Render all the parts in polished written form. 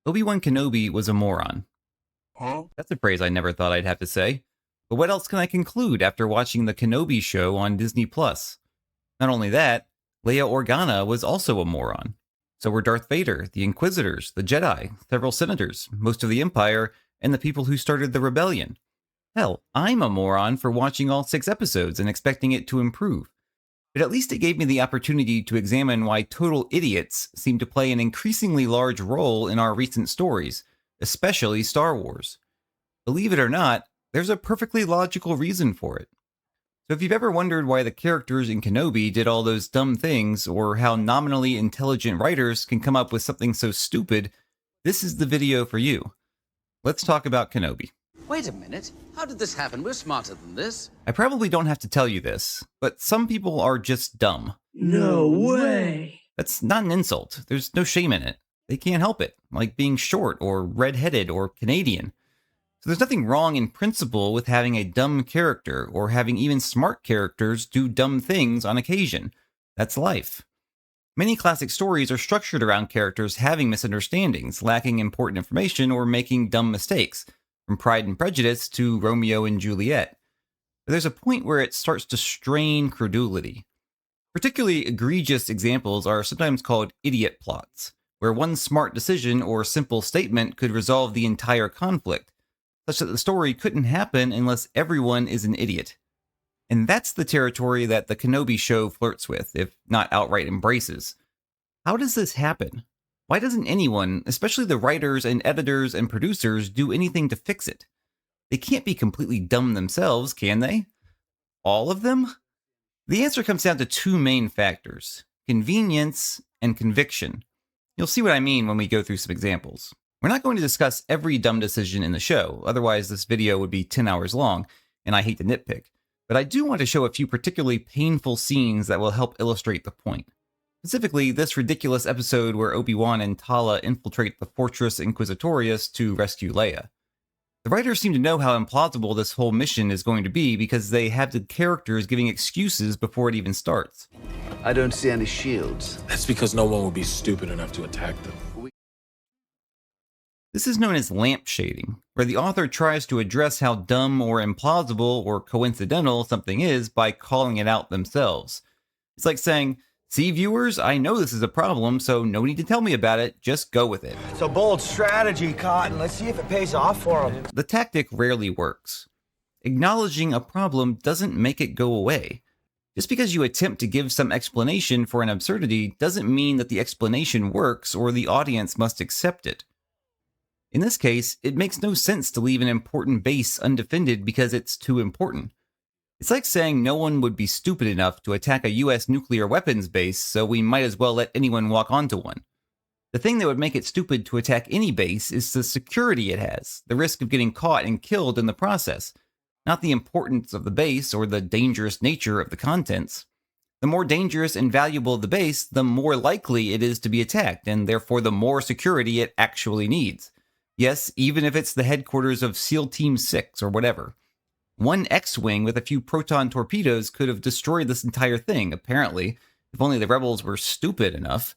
Obi-Wan Kenobi was a moron. Huh? That's a phrase I never thought I'd have to say. But what else can I conclude after watching the Kenobi show on Disney+. Not only that, Leia Organa was also a moron. So were Darth Vader, the Inquisitors, the Jedi, several senators, most of the Empire, and the people who started the rebellion. Hell, I'm a moron for watching all 6 episodes and expecting it to improve. But at least it gave me the opportunity to examine why total idiots seem to play an increasingly large role in our recent stories, especially Star Wars. Believe it or not, there's a perfectly logical reason for it. So if you've ever wondered why the characters in Kenobi did all those dumb things, or how nominally intelligent writers can come up with something so stupid, this is the video for you. Let's talk about Kenobi. Wait a minute. How did this happen? We're smarter than this. I probably don't have to tell you this, but some people are just dumb. No way. That's not an insult. There's no shame in it. They can't help it, like being short or red-headed or Canadian. So there's nothing wrong in principle with having a dumb character or having even smart characters do dumb things on occasion. That's life. Many classic stories are structured around characters having misunderstandings, lacking important information, or making dumb mistakes, from Pride and Prejudice to Romeo and Juliet. But there's a point where it starts to strain credulity. Particularly egregious examples are sometimes called idiot plots, where one smart decision or simple statement could resolve the entire conflict, such that the story couldn't happen unless everyone is an idiot. And that's the territory that the Kenobi show flirts with, if not outright embraces. How does this happen? Why doesn't anyone, especially the writers and editors and producers, do anything to fix it? They can't be completely dumb themselves, can they? All of them? The answer comes down to 2 main factors: convenience and conviction. You'll see what I mean when we go through some examples. We're not going to discuss every dumb decision in the show, otherwise this video would be 10 hours long, and I hate to nitpick. But I do want to show a few particularly painful scenes that will help illustrate the point. Specifically, this ridiculous episode where Obi-Wan and Tala infiltrate the Fortress Inquisitorious to rescue Leia. The writers seem to know how implausible this whole mission is going to be because they have the characters giving excuses before it even starts. I don't see any shields. That's because no one would be stupid enough to attack them. This is known as lamp shading, where the author tries to address how dumb or implausible or coincidental something is by calling it out themselves. It's like saying, "See, viewers, I know this is a problem, so no need to tell me about it, just go with it." It's a bold strategy, Cotton. Let's see if it pays off for him. The tactic rarely works. Acknowledging a problem doesn't make it go away. Just because you attempt to give some explanation for an absurdity doesn't mean that the explanation works or the audience must accept it. In this case, it makes no sense to leave an important base undefended because it's too important. It's like saying no one would be stupid enough to attack a US nuclear weapons base, so we might as well let anyone walk onto one. The thing that would make it stupid to attack any base is the security it has, the risk of getting caught and killed in the process, not the importance of the base or the dangerous nature of the contents. The more dangerous and valuable the base, the more likely it is to be attacked, and therefore the more security it actually needs. Yes, even if it's the headquarters of SEAL Team 6 or whatever. One X-Wing with a few proton torpedoes could have destroyed this entire thing, apparently, if only the rebels were stupid enough.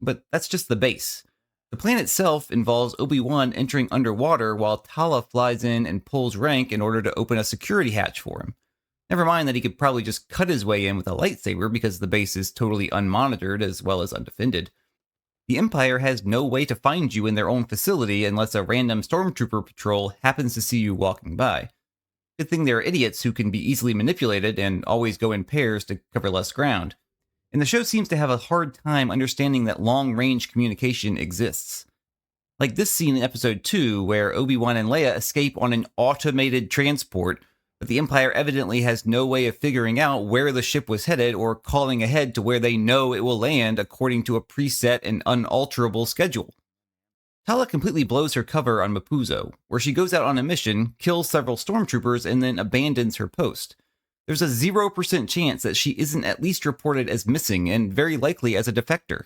But that's just the base. The plan itself involves Obi-Wan entering underwater while Tala flies in and pulls rank in order to open a security hatch for him. Never mind that he could probably just cut his way in with a lightsaber because the base is totally unmonitored as well as undefended. The Empire has no way to find you in their own facility unless a random stormtrooper patrol happens to see you walking by. Good thing there are idiots who can be easily manipulated and always go in pairs to cover less ground. And the show seems to have a hard time understanding that long-range communication exists. Like this scene in Episode 2, where Obi-Wan and Leia escape on an automated transport, but the Empire evidently has no way of figuring out where the ship was headed or calling ahead to where they know it will land according to a preset and unalterable schedule. Tala completely blows her cover on Mapuzo, where she goes out on a mission, kills several stormtroopers, and then abandons her post. There's a 0% chance that she isn't at least reported as missing and very likely as a defector.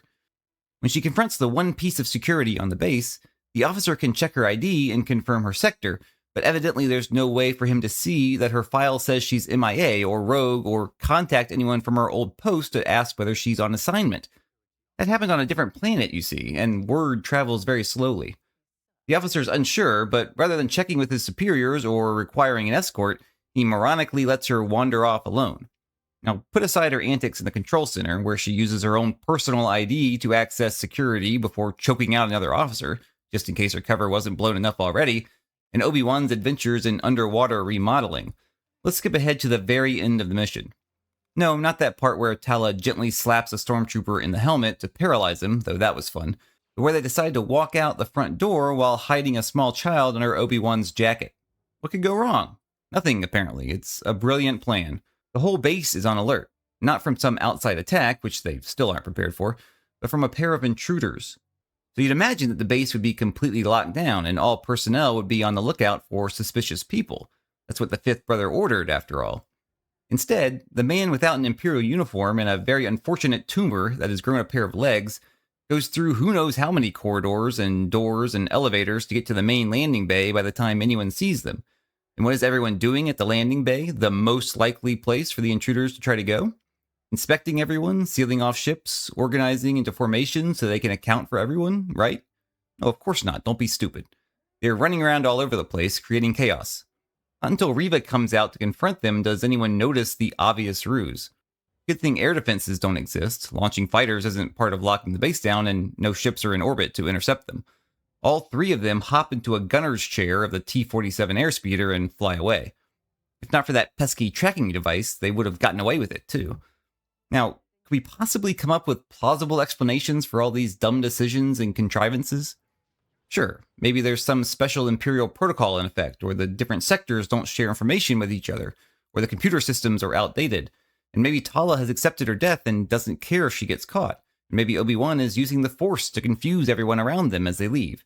When she confronts the one piece of security on the base, the officer can check her ID and confirm her sector, but evidently there's no way for him to see that her file says she's MIA or rogue or contact anyone from her old post to ask whether she's on assignment. That happened on a different planet, you see, and word travels very slowly. The officer's unsure, but rather than checking with his superiors or requiring an escort, he moronically lets her wander off alone. Now, put aside her antics in the control center, where she uses her own personal ID to access security before choking out another officer, just in case her cover wasn't blown enough already, and Obi-Wan's adventures in underwater remodeling. Let's skip ahead to the very end of the mission. No, not that part where Tala gently slaps a stormtrooper in the helmet to paralyze him, though that was fun, but where they decide to walk out the front door while hiding a small child under Obi-Wan's jacket. What could go wrong? Nothing, apparently. It's a brilliant plan. The whole base is on alert, not from some outside attack, which they still aren't prepared for, but from a pair of intruders. So you'd imagine that the base would be completely locked down and all personnel would be on the lookout for suspicious people. That's what the Fifth Brother ordered, after all. Instead, the man without an Imperial uniform and a very unfortunate tumor that has grown a pair of legs goes through who knows how many corridors and doors and elevators to get to the main landing bay by the time anyone sees them. And what is everyone doing at the landing bay, the most likely place for the intruders to try to go? Inspecting everyone, sealing off ships, organizing into formations so they can account for everyone, right? No, of course not. Don't be stupid. They're running around all over the place, creating chaos. Not until Reva comes out to confront them does anyone notice the obvious ruse. Good thing air defenses don't exist. Launching fighters isn't part of locking the base down, and no ships are in orbit to intercept them. All three of them hop into a gunner's chair of the T-47 airspeeder and fly away. If not for that pesky tracking device, they would have gotten away with it, too. Now, could we possibly come up with plausible explanations for all these dumb decisions and contrivances? Sure, maybe there's some special Imperial protocol in effect, or the different sectors don't share information with each other, or the computer systems are outdated, and maybe Tala has accepted her death and doesn't care if she gets caught. Maybe Obi-Wan is using the Force to confuse everyone around them as they leave.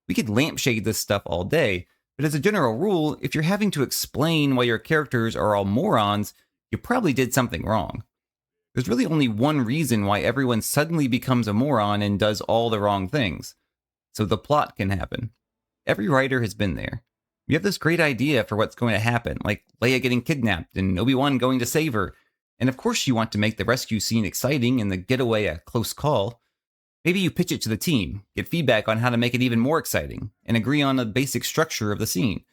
We could lampshade this stuff all day, but as a general rule, if you're having to explain why your characters are all morons, you probably did something wrong. There's really only one reason why everyone suddenly becomes a moron and does all the wrong things. So the plot can happen. Every writer has been there. You have this great idea for what's going to happen, like Leia getting kidnapped and Obi-Wan going to save her. And of course you want to make the rescue scene exciting and the getaway a close call. Maybe you pitch it to the team, get feedback on how to make it even more exciting, and agree on the basic structure of the scene.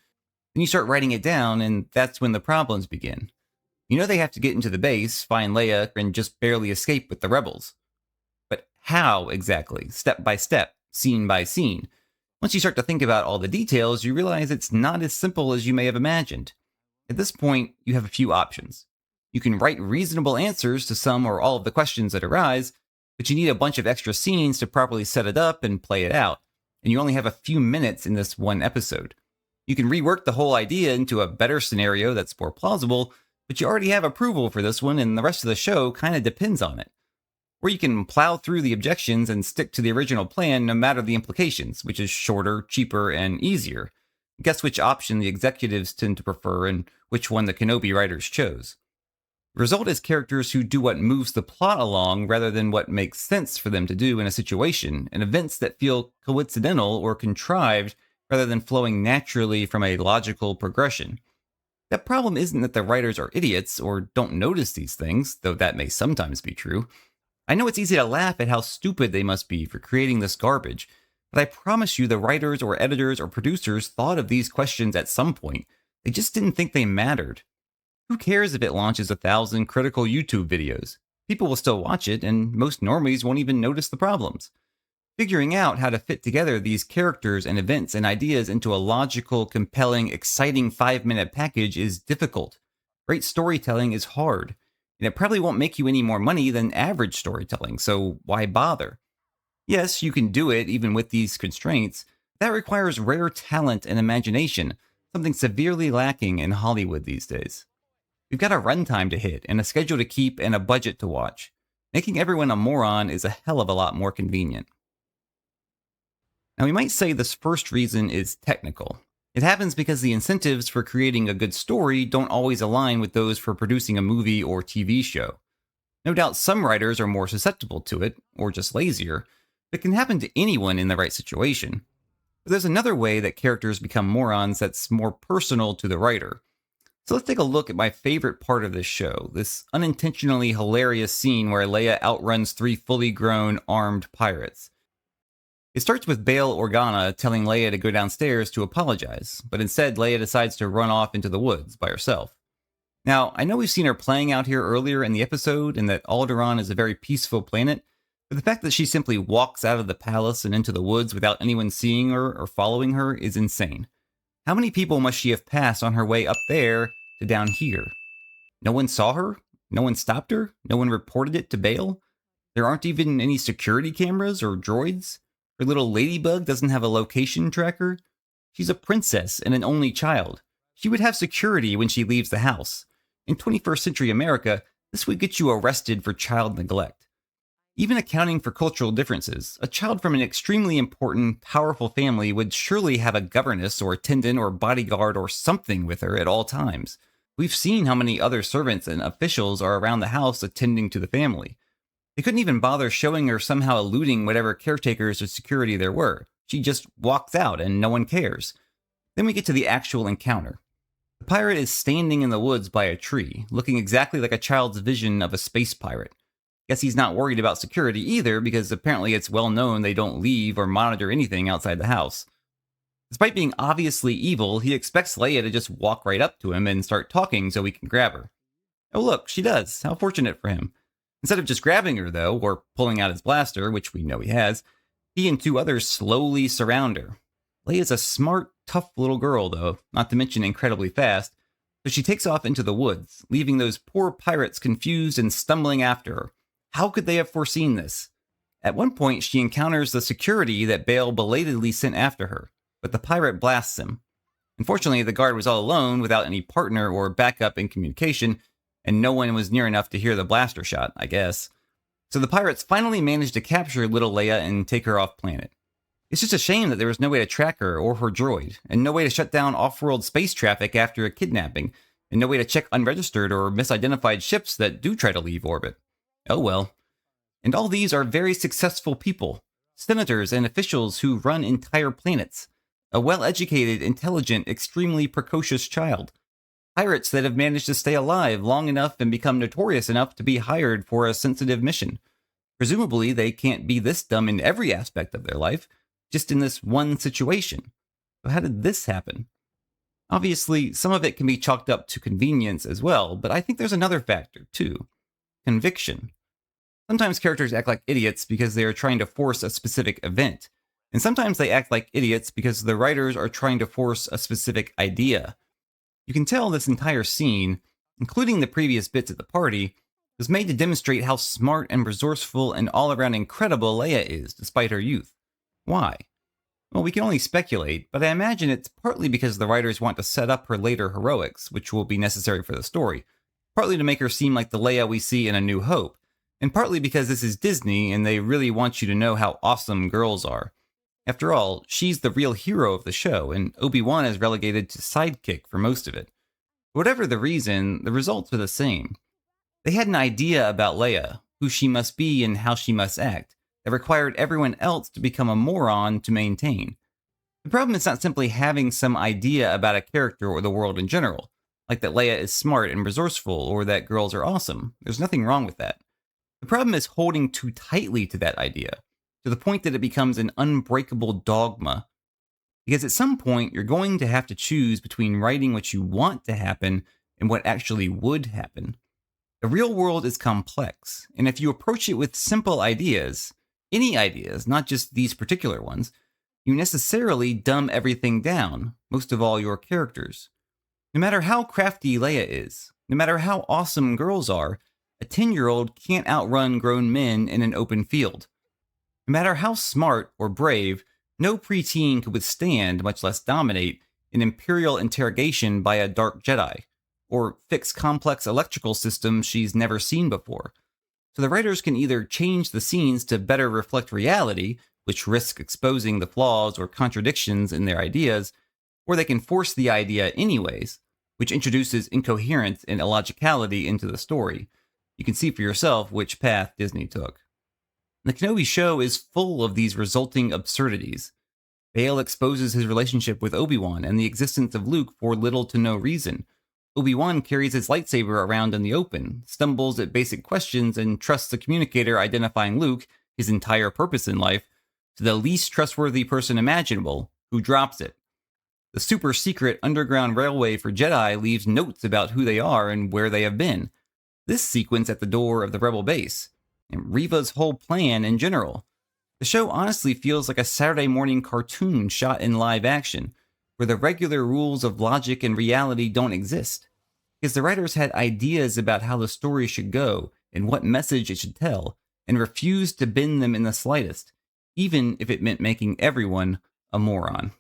Then you start writing it down, and that's when the problems begin. You know they have to get into the base, find Leia, and just barely escape with the rebels. But how exactly? Step by step, scene by scene. Once you start to think about all the details, you realize it's not as simple as you may have imagined. At this point, you have a few options. You can write reasonable answers to some or all of the questions that arise, but you need a bunch of extra scenes to properly set it up and play it out, and you only have a few minutes in this one episode. You can rework the whole idea into a better scenario that's more plausible, but you already have approval for this one and the rest of the show kind of depends on it. Or you can plow through the objections and stick to the original plan no matter the implications, which is shorter, cheaper, and easier. Guess which option the executives tend to prefer and which one the Kenobi writers chose. The result is characters who do what moves the plot along rather than what makes sense for them to do in a situation, and events that feel coincidental or contrived rather than flowing naturally from a logical progression. That problem isn't that the writers are idiots or don't notice these things, though that may sometimes be true. I know it's easy to laugh at how stupid they must be for creating this garbage, but I promise you the writers or editors or producers thought of these questions at some point. They just didn't think they mattered. Who cares if it launches 1,000 critical YouTube videos? People will still watch it, and most normies won't even notice the problems. Figuring out how to fit together these characters and events and ideas into a logical, compelling, exciting 5-minute package is difficult. Great storytelling is hard, and it probably won't make you any more money than average storytelling, so why bother? Yes, you can do it even with these constraints. That requires rare talent and imagination, something severely lacking in Hollywood these days. We've got a runtime to hit, and a schedule to keep, and a budget to watch. Making everyone a moron is a hell of a lot more convenient. Now, we might say this first reason is technical. It happens because the incentives for creating a good story don't always align with those for producing a movie or TV show. No doubt some writers are more susceptible to it, or just lazier, but it can happen to anyone in the right situation. But there's another way that characters become morons that's more personal to the writer. So let's take a look at my favorite part of this show, this unintentionally hilarious scene where Leia outruns 3 fully grown, armed pirates. It starts with Bail Organa telling Leia to go downstairs to apologize, but instead Leia decides to run off into the woods by herself. Now, I know we've seen her playing out here earlier in the episode and that Alderaan is a very peaceful planet, but the fact that she simply walks out of the palace and into the woods without anyone seeing her or following her is insane. How many people must she have passed on her way up there to down here? No one saw her? No one stopped her? No one reported it to Bail? There aren't even any security cameras or droids? Her little ladybug doesn't have a location tracker? She's a princess and an only child. She would have security when she leaves the house. In 21st century America, this would get you arrested for child neglect. Even accounting for cultural differences, a child from an extremely important, powerful family would surely have a governess or attendant or bodyguard or something with her at all times. We've seen how many other servants and officials are around the house attending to the family. They couldn't even bother showing her somehow eluding whatever caretakers or security there were. She just walks out and no one cares. Then we get to the actual encounter. The pirate is standing in the woods by a tree, looking exactly like a child's vision of a space pirate. Guess he's not worried about security either, because apparently it's well known they don't leave or monitor anything outside the house. Despite being obviously evil, he expects Leia to just walk right up to him and start talking so he can grab her. Oh look, she does. How fortunate for him. Instead of just grabbing her, though, or pulling out his blaster, which we know he has, he and two others slowly surround her. Leia's a smart, tough little girl, though, not to mention incredibly fast, so she takes off into the woods, leaving those poor pirates confused and stumbling after her. How could they have foreseen this? At one point, she encounters the security that Bail belatedly sent after her, but the pirate blasts him. Unfortunately, the guard was all alone without any partner or backup in communication, and no one was near enough to hear the blaster shot, I guess. So the pirates finally managed to capture little Leia and take her off planet. It's just a shame that there was no way to track her or her droid, and no way to shut down off-world space traffic after a kidnapping, and no way to check unregistered or misidentified ships that do try to leave orbit. Oh well. And all these are very successful people, senators and officials who run entire planets, a well-educated, intelligent, extremely precocious child. Pirates that have managed to stay alive long enough and become notorious enough to be hired for a sensitive mission. Presumably, they can't be this dumb in every aspect of their life, just in this one situation. So how did this happen? Obviously, some of it can be chalked up to convenience as well, but I think there's another factor, too. Conviction. Sometimes characters act like idiots because they are trying to force a specific event, and sometimes they act like idiots because the writers are trying to force a specific idea. You can tell this entire scene, including the previous bits at the party, was made to demonstrate how smart and resourceful and all-around incredible Leia is, despite her youth. Why? Well, we can only speculate, but I imagine it's partly because the writers want to set up her later heroics, which will be necessary for the story, partly to make her seem like the Leia we see in A New Hope, and partly because this is Disney and they really want you to know how awesome girls are. After all, she's the real hero of the show, and Obi-Wan is relegated to sidekick for most of it. Whatever the reason, the results are the same. They had an idea about Leia, who she must be and how she must act, that required everyone else to become a moron to maintain. The problem is not simply having some idea about a character or the world in general, like that Leia is smart and resourceful or that girls are awesome. There's nothing wrong with that. The problem is holding too tightly to that idea, to the point that it becomes an unbreakable dogma. Because at some point, you're going to have to choose between writing what you want to happen and what actually would happen. The real world is complex, and if you approach it with simple ideas, any ideas, not just these particular ones, you necessarily dumb everything down, most of all your characters. No matter how crafty Leia is, no matter how awesome girls are, a 10-year-old can't outrun grown men in an open field. No matter how smart or brave, no preteen could withstand, much less dominate, an Imperial interrogation by a dark Jedi, or fix complex electrical systems she's never seen before. So the writers can either change the scenes to better reflect reality, which risks exposing the flaws or contradictions in their ideas, or they can force the idea anyways, which introduces incoherence and illogicality into the story. You can see for yourself which path Disney took. The Kenobi show is full of these resulting absurdities. Bail exposes his relationship with Obi-Wan and the existence of Luke for little to no reason. Obi-Wan carries his lightsaber around in the open, stumbles at basic questions, and trusts the communicator identifying Luke, his entire purpose in life, to the least trustworthy person imaginable, who drops it. The super secret underground railway for Jedi leaves notes about who they are and where they have been. This sequence at the door of the Rebel base, and Reva's whole plan in general. The show honestly feels like a Saturday morning cartoon shot in live action, where the regular rules of logic and reality don't exist. Because the writers had ideas about how the story should go and what message it should tell, and refused to bend them in the slightest, even if it meant making everyone a moron.